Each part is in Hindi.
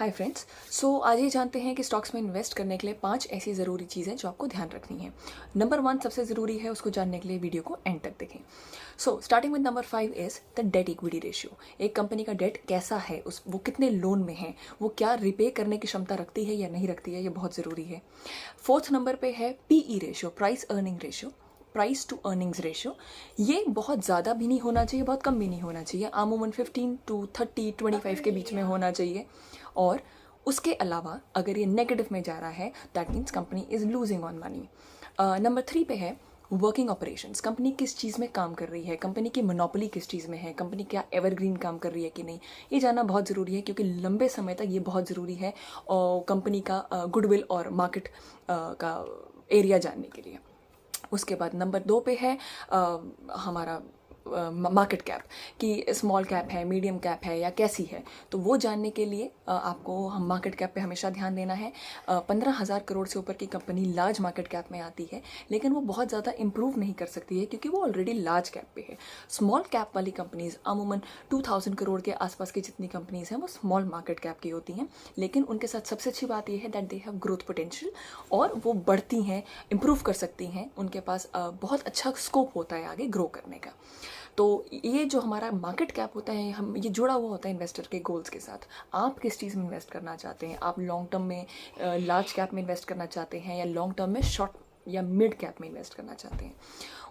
Hi friends. आज ये जानते हैं कि स्टॉक्स में इन्वेस्ट करने के लिए 5 ऐसी ज़रूरी चीज़ें जो आपको ध्यान रखनी है। नंबर 1 सबसे ज़रूरी है, उसको जानने के लिए वीडियो को एंड तक देखें। Starting with number 5 is the debt equity ratio. एक कंपनी का डेट कैसा है, वो कितने लोन में है, वो क्या रिपे करने की क्षमता रखती है या नहीं रखती है, ये बहुत ज़रूरी है। 4th नंबर पे है PE ratio, price earning ratio, price to earnings ratio. ये बहुत ज़्यादा भी नहीं होना चाहिए, बहुत कम भी नहीं होना चाहिए, आमूमन 15 to 30 25 के बीच में होना चाहिए। और उसके अलावा अगर ये नेगेटिव में जा रहा है that means company is losing on money. Number 3 पे है वर्किंग ऑपरेशंस। कंपनी किस चीज़ में काम कर रही है, कंपनी की मोनोपोली किस चीज़ में है, कंपनी क्या एवरग्रीन काम कर रही है कि नहीं, ये जानना बहुत ज़रूरी है क्योंकि लंबे समय तक ये बहुत ज़रूरी है और कंपनी का गुडविल और मार्केट का एरिया जानने के लिए। उसके बाद नंबर 2 पे है हमारा मार्केट कैप, कि स्मॉल कैप है, मीडियम कैप है या कैसी है। तो वो जानने के लिए आपको हम मार्केट कैप पे हमेशा ध्यान देना है। 15,000 करोड़ से ऊपर की कंपनी लार्ज मार्केट कैप में आती है, लेकिन वो बहुत ज़्यादा इंप्रूव नहीं कर सकती है क्योंकि वो ऑलरेडी लार्ज कैप पे है। स्मॉल कैप वाली कंपनीज अमूमन 2,000 करोड़ के आसपास की जितनी कंपनीज हैं वो स्मॉल मार्केट कैप की होती हैं, लेकिन उनके साथ सबसे अच्छी बात यह है that they have growth potential और वो बढ़ती हैं, इंप्रूव कर सकती हैं, उनके पास बहुत अच्छा स्कोप होता है आगे ग्रो करने का। तो ये जो हमारा मार्केट कैप होता है, हम ये जुड़ा हुआ होता है इन्वेस्टर के गोल्स के साथ। आप किस चीज़ में इन्वेस्ट करना चाहते हैं, आप लॉन्ग टर्म में लार्ज कैप में इन्वेस्ट करना चाहते हैं या लॉन्ग टर्म में शॉर्ट या मिड कैप में इन्वेस्ट करना चाहते हैं।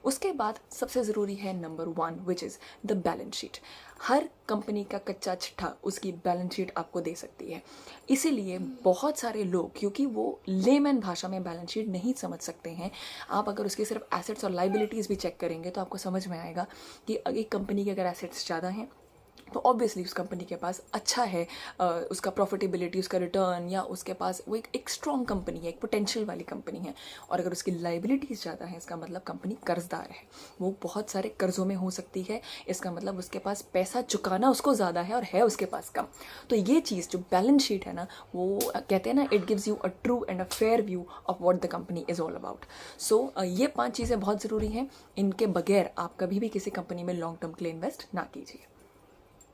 उसके बाद सबसे ज़रूरी है number 1 which is the balance sheet. Her company का कच्चा चिट्ठा उसकी बैलेंस शीट आपको दे सकती है। इसीलिए बहुत सारे लोग, क्योंकि वो लेमैन भाषा में बैलेंस शीट नहीं समझ सकते हैं, आप अगर उसके सिर्फ एसेट्स और लाइबिलिटीज़ भी चेक करेंगे तो आपको समझ में आएगा कि एक कंपनी के अगर एसेट्स ज़्यादा हैं तो ऑब्वियसली उस कंपनी के पास अच्छा है, उसका प्रॉफिटेबिलिटी, उसका रिटर्न, या उसके पास वो एक स्ट्रॉन्ग कंपनी है, एक पोटेंशियल वाली कंपनी है। और अगर उसकी लाइबिलिटीज़ ज़्यादा है, इसका मतलब कंपनी कर्जदार है, वो बहुत सारे कर्जों में हो सकती है, इसका मतलब उसके पास पैसा चुकाना उसको ज़्यादा है और है उसके पास कम। तो ये चीज़ जो बैलेंस शीट है ना, वो कहते हैं ना, it gives you a true and a fair view of what the company is all about. ये 5 चीज़ें बहुत ज़रूरी हैं, इनके बगैर आप कभी भी किसी कंपनी में लॉन्ग टर्म के लिए इन्वेस्ट ना कीजिए।